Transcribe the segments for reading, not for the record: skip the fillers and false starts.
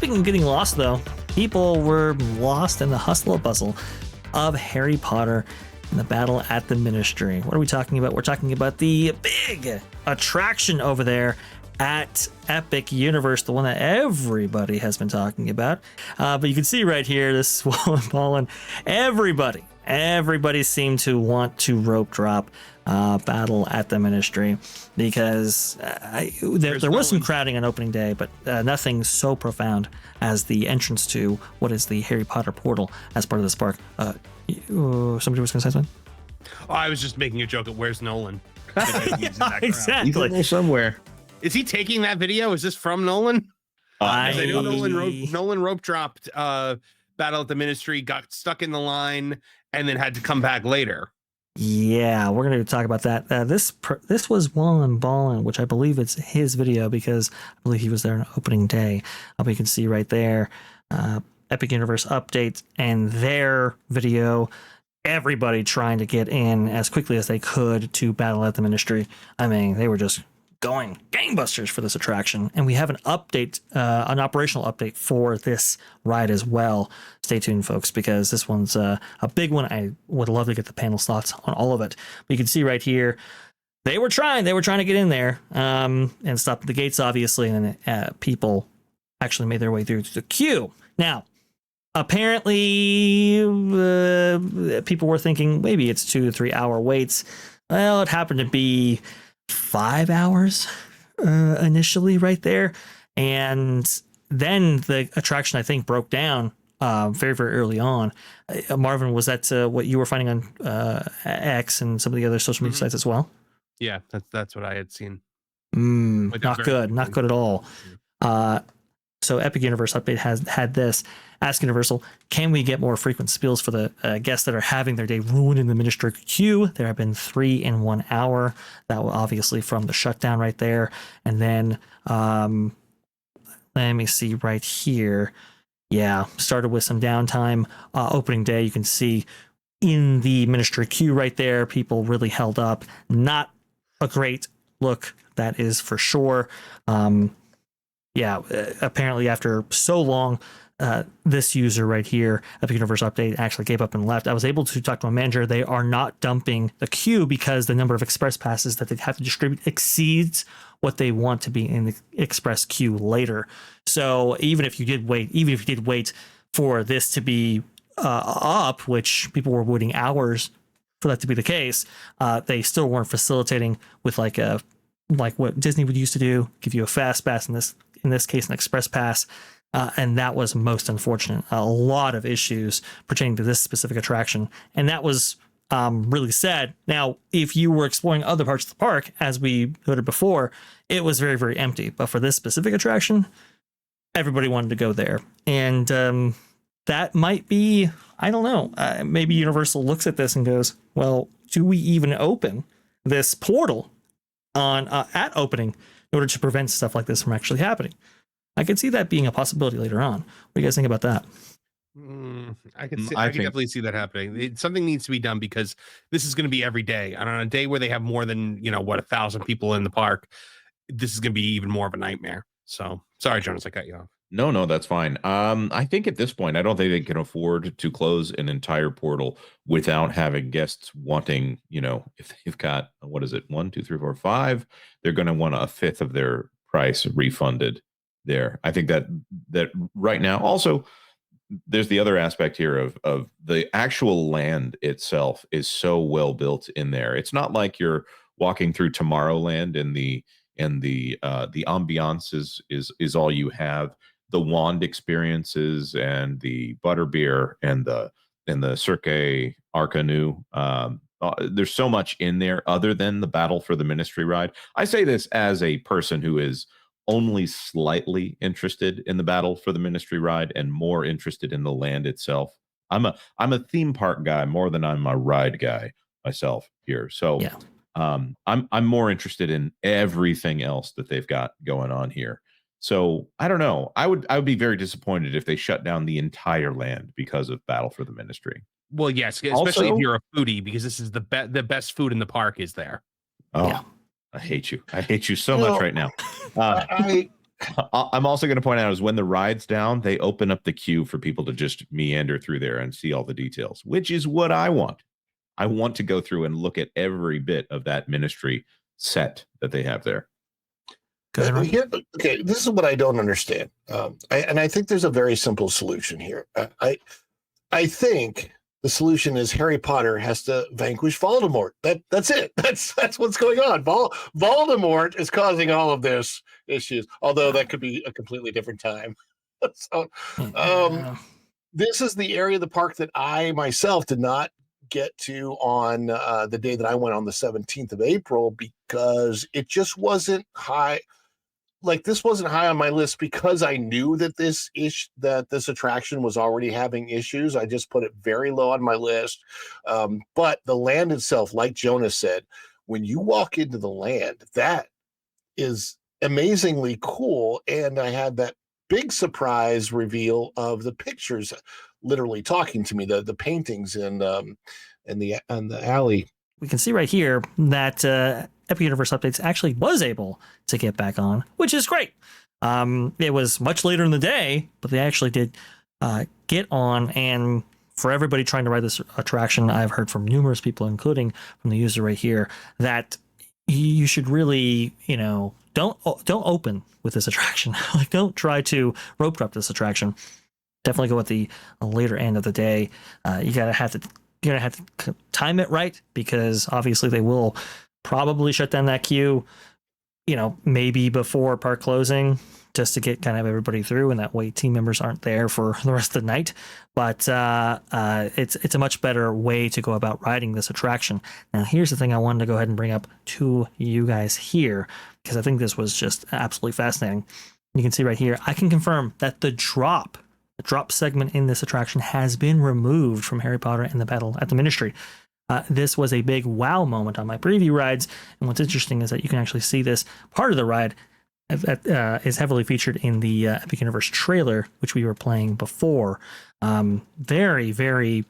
speaking of getting lost, though, people were lost in the hustle and bustle of Harry Potter and the battle at the Ministry. What are we talking about? We're talking about the big attraction over there at Epic Universe, the one that everybody has been talking about. But you can see right here, this swollen pollen, everybody seemed to want to rope drop battle at the Ministry, because there was some crowding on opening day, but nothing so profound as the entrance to what is the Harry Potter portal as part of this park. Somebody was going to say something? Oh, I was just making a joke at where's Nolan? Exactly. He's in there somewhere. Is he taking that video? Is this from Nolan? I know Nolan rope dropped battle at the Ministry, got stuck in the line, and then had to come back later. Yeah, we're going to talk about that. This was Wallen Ballin, which I believe it's his video, because I believe he was there on opening day. But you can see right there, Epic Universe updates and their video. Everybody trying to get in as quickly as they could to battle at the Ministry. I mean, they were just going gangbusters for this attraction, and we have an update, an operational update for this ride as well. Stay tuned, folks, because this one's a big one. I would love to get the panel's thoughts on all of it. But you can see right here, they were trying to get in there and stop the gates, obviously, and then people actually made their way through to the queue. Now, apparently, people were thinking maybe it's 2 to 3 hour waits. Well, it happened to be 5 hours initially right there, and then the attraction, I think, broke down very early on. Marvin, was that what you were finding on X and some of the other social media sites as well? Yeah, that's what I had seen. Not good at all. So Epic Universe Update has had this. Ask Universal, can we get more frequent spills for the guests that are having their day ruined in the Ministry queue? There have been 3 in 1 hour. That was obviously from the shutdown right there. And then let me see right here. Yeah, started with some downtime. Opening day, you can see in the Ministry queue right there, people really held up. Not a great look, that is for sure. Apparently after so long, this user right here, Epic Universe Update, actually gave up and left. I was able to talk to a manager. They are not dumping the queue because the number of express passes that they have to distribute exceeds what they want to be in the express queue later. So even if you did wait for this to be up, which people were waiting hours for that to be the case, they still weren't facilitating with like what Disney would used to do, give you a fast pass, in this case an express pass. And that was most unfortunate. A lot of issues pertaining to this specific attraction. And that was really sad. Now, if you were exploring other parts of the park, as we noted before, it was very empty. But for this specific attraction, everybody wanted to go there. And that might be, I don't know, maybe Universal looks at this and goes, well, do we even open this portal at opening in order to prevent stuff like this from actually happening? I could see that being a possibility later on. What do you guys think about that? I can definitely see that happening. Something needs to be done, because this is going to be every day. And on a day where they have more than 1,000 people in the park, this is going to be even more of a nightmare. So sorry, Jonas, I cut you off. No, that's fine. I think at this point, I don't think they can afford to close an entire portal without having guests wanting, if they've got, what is it, 1, 2, 3, 4, 5, they're going to want a fifth of their price refunded there. I think that right now, also, there's the other aspect here of the actual land itself is so well built in there. It's not like you're walking through Tomorrowland and the ambiance is all you have. The wand experiences and the butterbeer and the Cirque Arcanu. There's so much in there other than the Battle for the Ministry ride. I say this as a person who is only slightly interested in the Battle for the Ministry ride and more interested in the land itself. I'm a theme park guy more than I'm a ride guy myself here. So yeah. I'm more interested in everything else that they've got going on here. So I don't know. I would be very disappointed if they shut down the entire land because of Battle for the Ministry. Well, yes, especially if you're a foodie, because this is the best food in the park is there. Oh, yeah. I hate you. I hate you so much right now. I'm also going to point out is when the ride's down, they open up the queue for people to just meander through there and see all the details, which is what I want. I want to go through and look at every bit of that ministry set that they have there. Okay, this is what I don't understand. I think there's a very simple solution here. I think the solution is Harry Potter has to vanquish Voldemort. That's it. That's what's going on. Voldemort is causing all of this issues, although that could be a completely different time. So, this is the area of the park that I myself did not get to on the day that I went on the 17th of April because it just wasn't high. Like this wasn't high on my list because I knew that this attraction was already having issues. I just put it very low on my list. But the land itself, like Jonas said, when you walk into the land, that is amazingly cool. And I had that big surprise reveal of the pictures literally talking to me, the paintings in the alley. We can see right here that Epic Universe Updates actually was able to get back on, which is great. It was much later in the day, but they actually did get on. And for everybody trying to ride this attraction, I've heard from numerous people, including from the user right here, that you should really, don't open with this attraction. Like, don't try to rope drop this attraction. Definitely go at the later end of the day. You're gonna have to time it right, because obviously they will probably shut down that queue, maybe before park closing, just to get kind of everybody through, and that way team members aren't there for the rest of the night. But it's a much better way to go about riding this attraction. Now, here's the thing I wanted to go ahead and bring up to you guys here, because I think this was just absolutely fascinating. You can see right here, I can confirm that the drop segment in this attraction has been removed from Harry Potter and the Battle at the Ministry. This was a big wow moment on my preview rides, and what's interesting is that you can actually see this part of the ride that is heavily featured in the Epic Universe trailer, which we were playing before. Very, very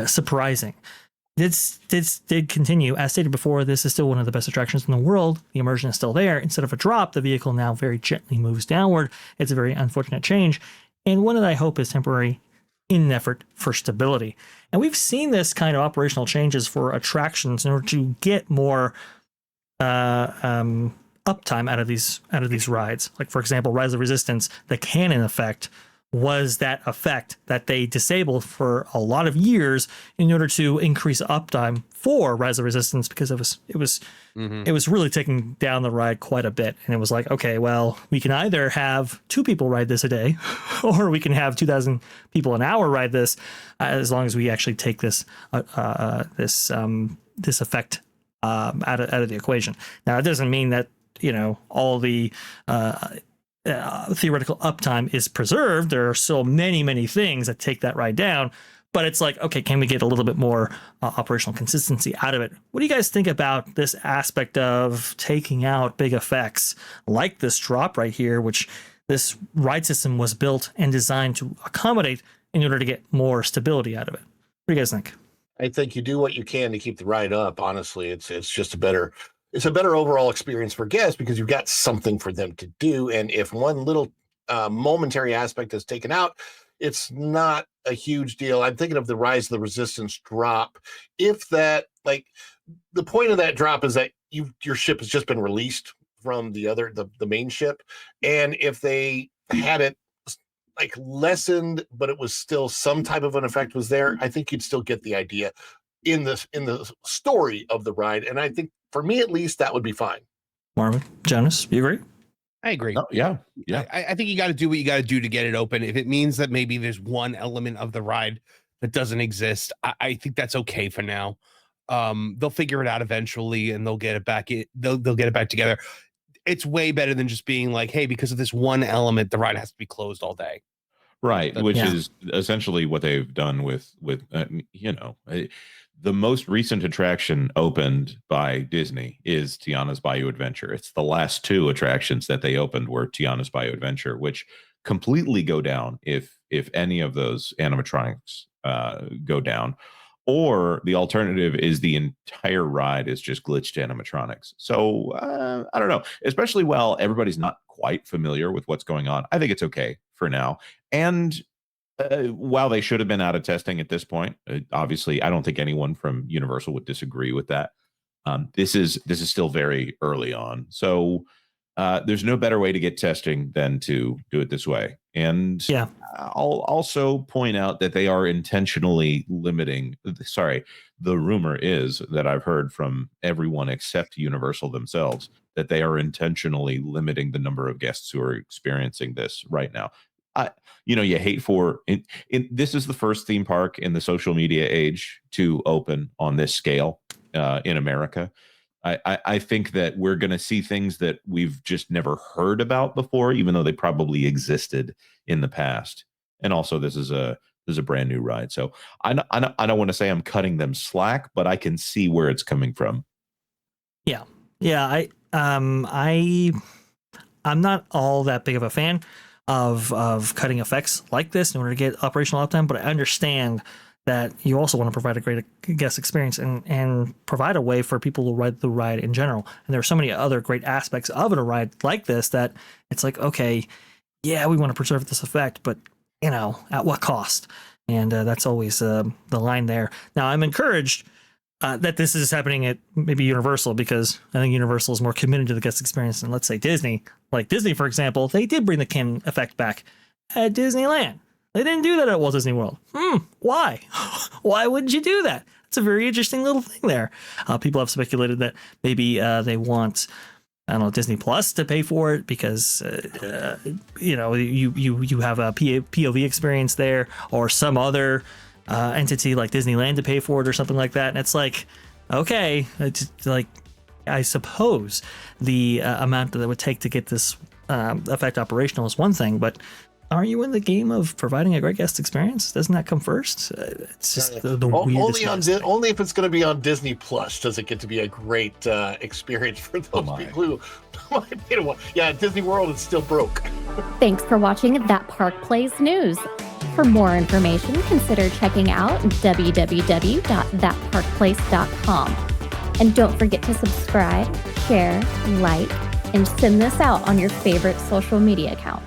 surprising. This did continue. As stated before, this is still one of the best attractions in the world. The immersion is still there. Instead of a drop, the vehicle now very gently moves downward. It's a very unfortunate change, and one that I hope is temporary in an effort for stability. And we've seen this kind of operational changes for attractions in order to get more uptime out of these rides. Like, for example, Rise of Resistance, the cannon effect was that effect that they disabled for a lot of years in order to increase uptime for Rise of Resistance, because it was really taking down the ride quite a bit. And it was like, okay, well, we can either have 2 people ride this a day, or we can have 2,000 people an hour ride this, as long as we actually take this effect out of the equation. Now, it doesn't mean that all the theoretical uptime is preserved. There are still many things that take that ride down, but it's like, okay, can we get a little bit more operational consistency out of it? What do you guys think about this aspect of taking out big effects like this drop right here, which this ride system was built and designed to accommodate in order to get more stability out of it? What do you guys think? I think you do what you can to keep the ride up. Honestly, it's just a better overall experience for guests, because you've got something for them to do. And if one little momentary aspect is taken out, it's not a huge deal. I'm thinking of the Rise of the Resistance drop. If that, like, the point of that drop is that your ship has just been released from the main ship, and if they had it like lessened, but it was still some type of an effect was there, I think you'd still get the idea in the story of the ride. And I think, for me at least, that would be fine. Marvin, Jonas, you agree? I agree. Oh, yeah. I think you got to do what you got to do to get it open. If it means that maybe there's one element of the ride that doesn't exist, I think that's okay for now. They'll figure it out eventually, and they'll get it back. They'll get it back together. It's way better than just being like, hey, because of this one element, the ride has to be closed all day. Right, which is essentially what they've done with the most recent attraction opened by Disney is Tiana's Bayou Adventure. It's the last 2 attractions that they opened were Tiana's Bayou Adventure, which completely go down if any of those animatronics go down, or the alternative is the entire ride is just glitched animatronics. So I don't know, especially while everybody's not quite familiar with what's going on. I think it's okay for now. And while they should have been out of testing at this point, obviously, I don't think anyone from Universal would disagree with that. This is still very early on, so there's no better way to get testing than to do it this way. And Yeah. I'll also point out that they are intentionally limiting. Sorry, the rumor is that I've heard from everyone except Universal themselves that they are intentionally limiting the number of guests who are experiencing this right now. You hate for it. This is the first theme park in the social media age to open on this scale in America. I think that we're going to see things that we've just never heard about before, even though they probably existed in the past. And also, this is a brand new ride, so I don't want to say I'm cutting them slack, but I can see where it's coming from. Yeah. I'm not all that big of a fan of cutting effects like this in order to get operational uptime, but I understand that you also want to provide a great guest experience and provide a way for people to ride the ride in general. And there are so many other great aspects of a ride like this that it's like, okay, yeah, we want to preserve this effect, but at what cost? And that's always the line there. Now, I'm encouraged that this is happening at maybe Universal, because I think Universal is more committed to the guest experience than, let's say, Disney. Like Disney, for example, they did bring the Ken effect back at Disneyland. They didn't do that at Walt Disney World. Why? Why wouldn't you do that? It's a very interesting little thing there. People have speculated that maybe they want, I don't know, Disney Plus to pay for it because you have a POV experience there, or some other entity like Disneyland to pay for it or something like that. And it's like, okay, it's like, I suppose the amount that it would take to get this effect operational is one thing, but are you in the game of providing a great guest experience? Doesn't that come first? It's just the weirdest. Only if it's going to be on Disney Plus does it get to be a great experience for those people who might pay to watch. Yeah, Disney World is still broke. Thanks for watching That Park Plays News. For more information, consider checking out www.thatparkplace.com. And don't forget to subscribe, share, like, and send this out on your favorite social media accounts.